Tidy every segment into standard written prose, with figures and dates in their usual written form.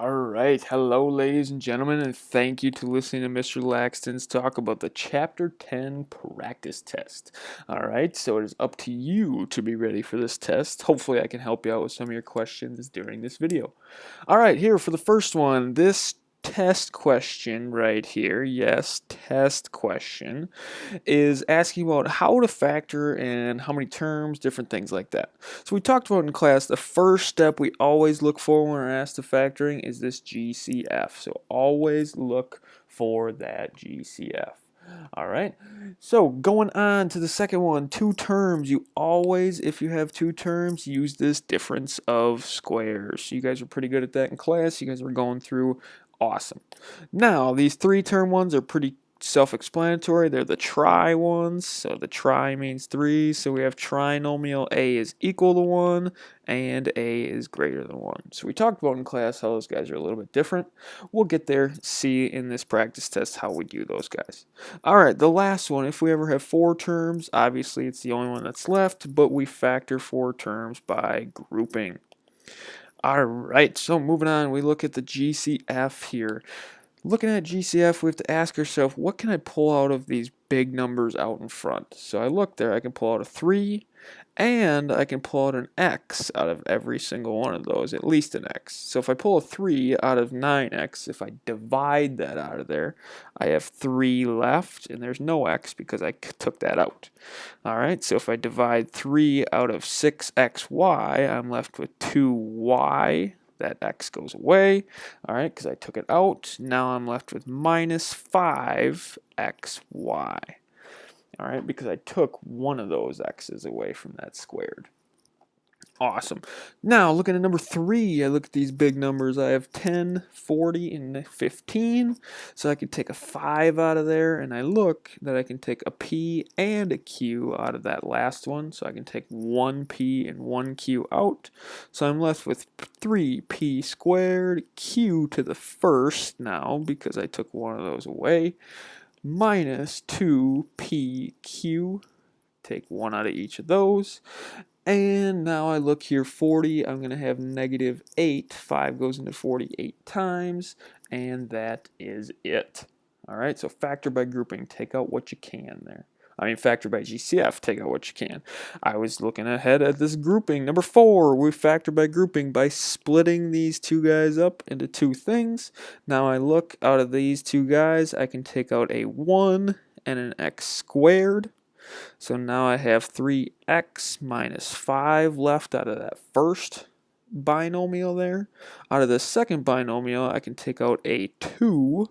All right, hello, ladies and gentlemen, and thank you to listening to Mr. Laxton's talk about the Chapter 10 practice test. All right, so it is up to you to be ready for this test. Hopefully, I can help you out with some of your questions during this video. All right, here for the first one, this test question right here, yes, test question, is asking about how to factor and how many terms, different things like that. So we talked about in class, the first step we always look for when we're asked to factoring is this GCF. So always look for that GCF. All right, so going on to the second one, two terms. You always, if you have two terms, use this difference of squares. You guys are pretty good at that in class. You guys were going through awesome. Now, these three term ones are pretty self-explanatory. They're the trie ones. So the trie means three. So we have trinomial A is equal to 1 and A is greater than 1. So we talked about in class how those guys are a little bit different. We'll get there, see in this practice test how we do those guys. All right, the last one, if we ever have four terms, obviously it's the only one that's left, but we factor four terms by grouping. All right, so moving on, we look at the GCF here. Looking at GCF, we have to ask ourselves, what can I pull out of these big numbers out in front? So I look there, I can pull out a 3, and I can pull out an x out of every single one of those, at least an x. So if I pull a 3 out of 9x, if I divide that out of there, I have 3 left, and there's no x because I took that out. All right, so if I divide 3 out of 6xy, I'm left with 2y. That x goes away, all right, because I took it out. Now I'm left with minus 5xy, all right, because I took one of those x's away from that squared. Awesome. Now, looking at number 3, I look at these big numbers. I have 10, 40, and 15. So I can take a 5 out of there, and I look that I can take a p and a q out of that last one. So I can take 1p and 1q out. So I'm left with 3p squared, q to the first now, because I took one of those away, minus 2pq. Take one out of each of those. And now I look here, 40, I'm going to have negative 8. 5 goes into 48 times, and that is it. All right, so factor by grouping, take out what you can there. I mean, factor by GCF, take out what you can. I was looking ahead at this grouping. Number 4, we factor by grouping by splitting these two guys up into two things. Now I look out of these two guys, I can take out a 1 and an x squared. So now I have 3x minus 5 left out of that first binomial there. Out of the second binomial, I can take out a 2.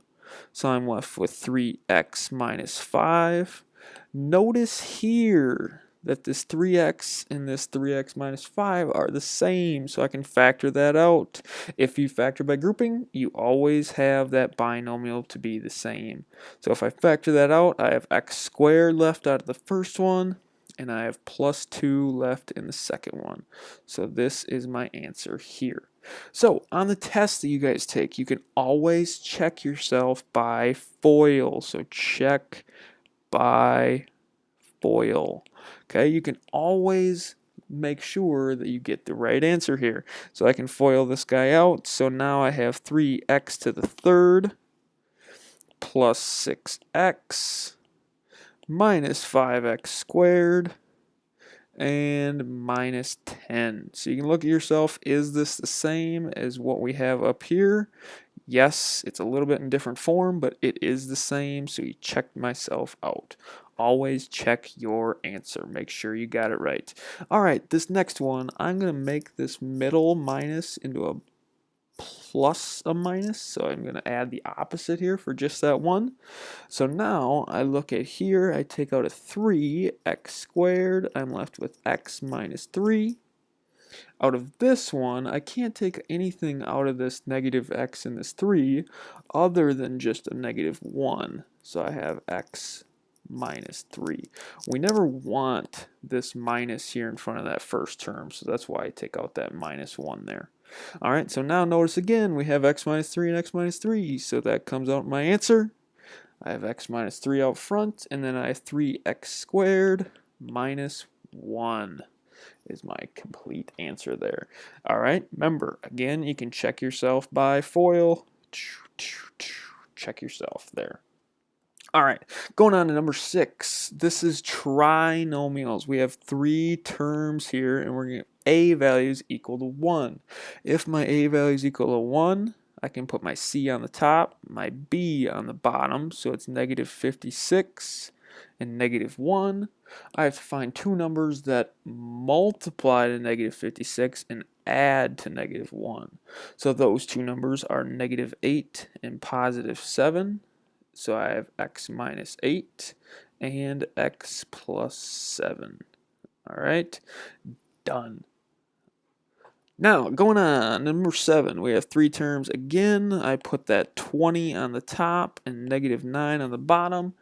So I'm left with 3x minus 5. Notice here that this 3x and this 3x minus 5 are the same, so I can factor that out. If you factor by grouping, you always have that binomial to be the same. So if I factor that out, I have x squared left out of the first one, and I have plus 2 left in the second one. So this is my answer here. So on the test that you guys take, you can always check yourself by FOIL. So check by FOIL. Okay, you can always make sure that you get the right answer here. So I can FOIL this guy out. So now I have 3x to the third plus 6x minus 5x squared and minus 10. So you can look at yourself, is this the same as what we have up here? Yes, it's a little bit in different form, but it is the same, so you checked myself out. Always check your answer. Make sure you got it right. All right, this next one, I'm going to make this middle minus into a plus a minus, so I'm going to add the opposite here for just that one. So now I look at here, I take out a 3x squared, I'm left with x minus 3. Out of this one, I can't take anything out of this negative x and this 3 other than just a negative 1. So I have x minus 3. We never want this minus here in front of that first term, so that's why I take out that minus 1 there. All right, so now notice again, we have x minus 3 and x minus 3, so that comes out my answer. I have x minus 3 out front, and then I have 3x squared minus 1. is my complete answer there. All right, remember, again, you can check yourself by FOIL. Check yourself there. All right, going on to number 6. This is trinomials. We have 3 terms here, and we're going to a values equal to 1. If my a value is equal to 1, I can put my c on the top, my b on the bottom, so it's negative 56 and negative 1. I have to find 2 numbers that multiply to negative 56 and add to negative 1. So those 2 numbers are negative 8 and positive 7. So I have x minus 8 and x plus 7. All right, done. Now, going on, number 7, we have 3 terms. Again, I put that 20 on the top and negative 9 on the bottom.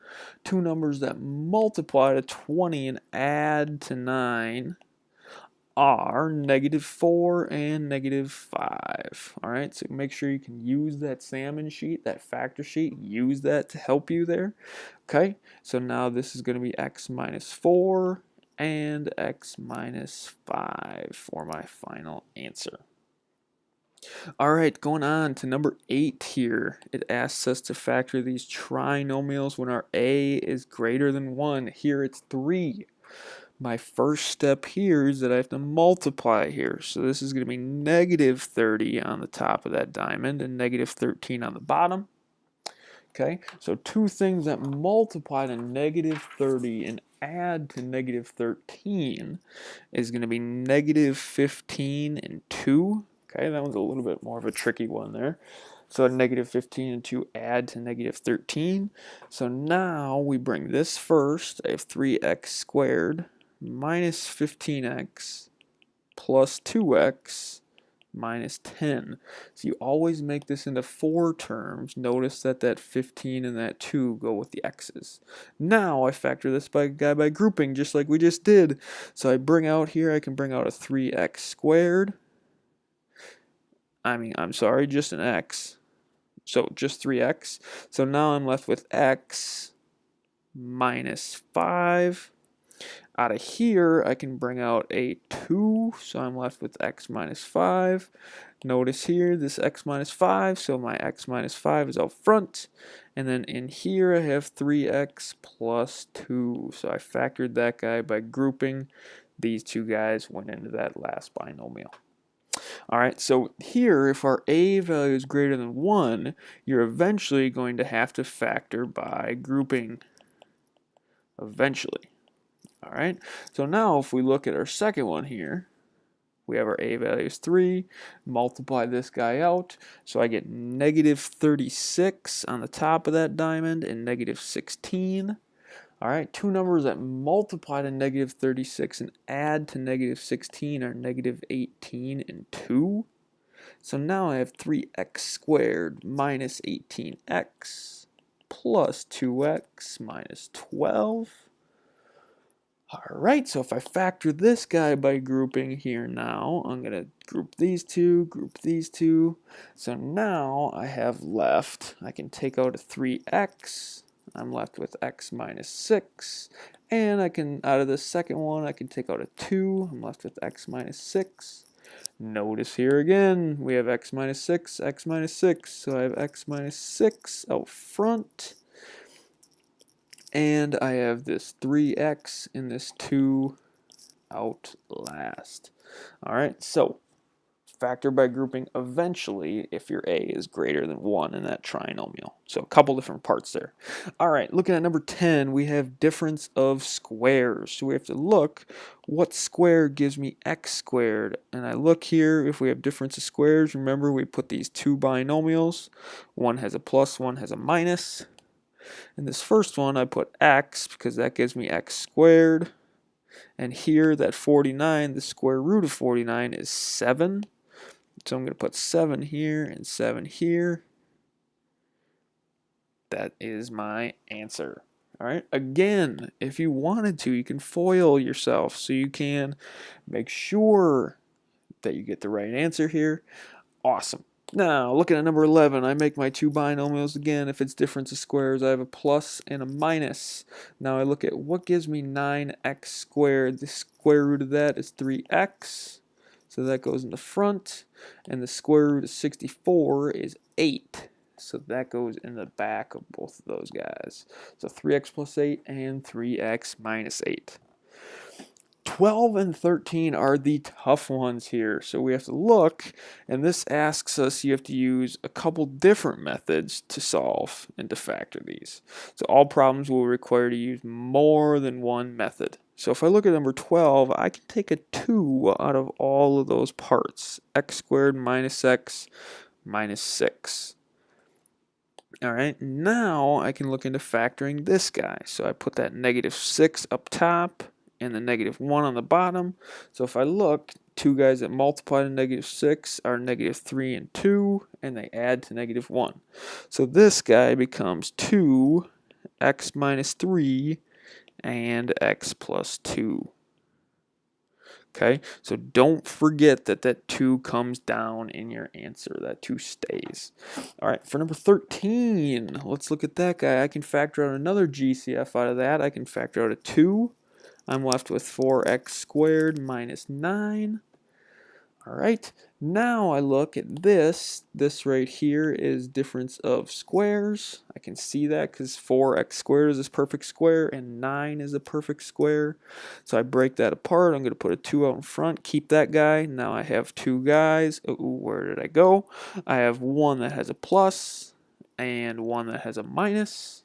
2 numbers that multiply to 20 and add to 9 are negative 4 and negative 5. All right, so make sure you can use that salmon sheet, that factor sheet, use that to help you there. Okay, so now this is going to be x minus 4 and x minus 5 for my final answer. All right, going on to number 8 here. It asks us to factor these trinomials when our a is greater than 1. Here it's 3. My first step here is that I have to multiply here. So this is going to be negative 30 on the top of that diamond and negative 13 on the bottom. Okay, so 2 things that multiply to negative 30 and add to negative 13 is going to be negative 15 and 2. Okay, that one's a little bit more of a tricky one there. So negative 15 and 2 add to negative 13. So now we bring this first. I have 3x squared minus 15x plus 2x minus 10. So you always make this into 4 terms. Notice that that 15 and that 2 go with the x's. Now I factor this by grouping just like we just did. So I bring out here, I can bring out a 3x squared. Just an x. So just 3x. So now I'm left with x minus 5. Out of here, I can bring out a 2, so I'm left with x minus 5. Notice here, this x minus 5, so my x minus 5 is out front. And then in here, I have 3x plus 2. So I factored that guy by grouping. These 2 guys went into that last binomial. All right, so here, if our a value is greater than 1, you're eventually going to have to factor by grouping. Eventually. All right, so now if we look at our second one here, we have our a value is 3, multiply this guy out, so I get negative 36 on the top of that diamond and negative 16. All right, 2 numbers that multiply to negative 36 and add to negative 16 are negative 18 and 2. So now I have 3x squared minus 18x plus 2x minus 12. All right, so if I factor this guy by grouping here now, I'm going to group these 2, group these 2. So now I have left, I can take out a 3x. I'm left with x minus 6. And I can, out of the second one, I can take out a 2. I'm left with x minus 6. Notice here again, we have x minus 6, x minus 6. So I have x minus 6 out front. And I have this 3x and this 2 out last. All right, so factor by grouping eventually if your a is greater than 1 in that trinomial. So a couple different parts there. All right, looking at number 10, we have difference of squares. So we have to look what square gives me x squared. And I look here, if we have difference of squares, remember we put these 2 binomials. One has a plus, one has a minus. In this first one, I put x because that gives me x squared. And here, that 49, the square root of 49 is 7. So I'm going to put 7 here and 7 here. That is my answer. All right. Again, if you wanted to, you can FOIL yourself so you can make sure that you get the right answer here. Awesome. Now, looking at number 11, I make my two binomials again. If it's difference of squares, I have a plus and a minus. Now I look at what gives me 9x squared. The square root of that is 3x. So that goes in the front. And the square root of 64 is 8. So that goes in the back of both of those guys. So 3x plus 8 and 3x minus 8. 12 and 13 are the tough ones here. So we have to look, and this asks us, you have to use a couple different methods to solve and to factor these. So all problems will require to use more than one method. So if I look at number 12, I can take a 2 out of all of those parts. X squared minus x minus 6. Alright, now I can look into factoring this guy. So I put that negative 6 up top and the negative 1 on the bottom. So if I look, two guys that multiply to negative 6 are negative 3 and 2, and they add to negative 1. So this guy becomes 2x minus 3 and x plus 2. Okay, so don't forget that that 2 comes down in your answer. That 2 stays. All right, for number 13, let's look at that guy. I can factor out another GCF out of that. I can factor out a 2. I'm left with 4x squared minus 9. All right, now I look at this. This right here is difference of squares. I can see that because 4x squared is a perfect square and 9 is a perfect square. So I break that apart. I'm going to put a 2 out in front, keep that guy. Now I have two guys. Ooh, where did I go? I have one that has a plus and one that has a minus.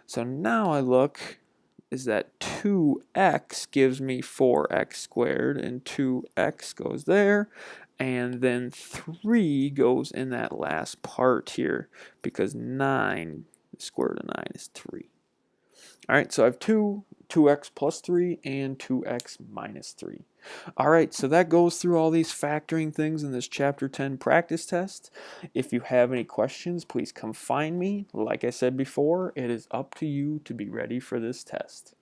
So now I look, is that 2x gives me 4x squared, and 2x goes there, and then 3 goes in that last part here, because 9, the square root of 9 is 3. Alright, so I have 2x plus 3, and 2x minus 3. Alright, so that goes through all these factoring things in this Chapter 10 practice test. If you have any questions, please come find me. Like I said before, it is up to you to be ready for this test.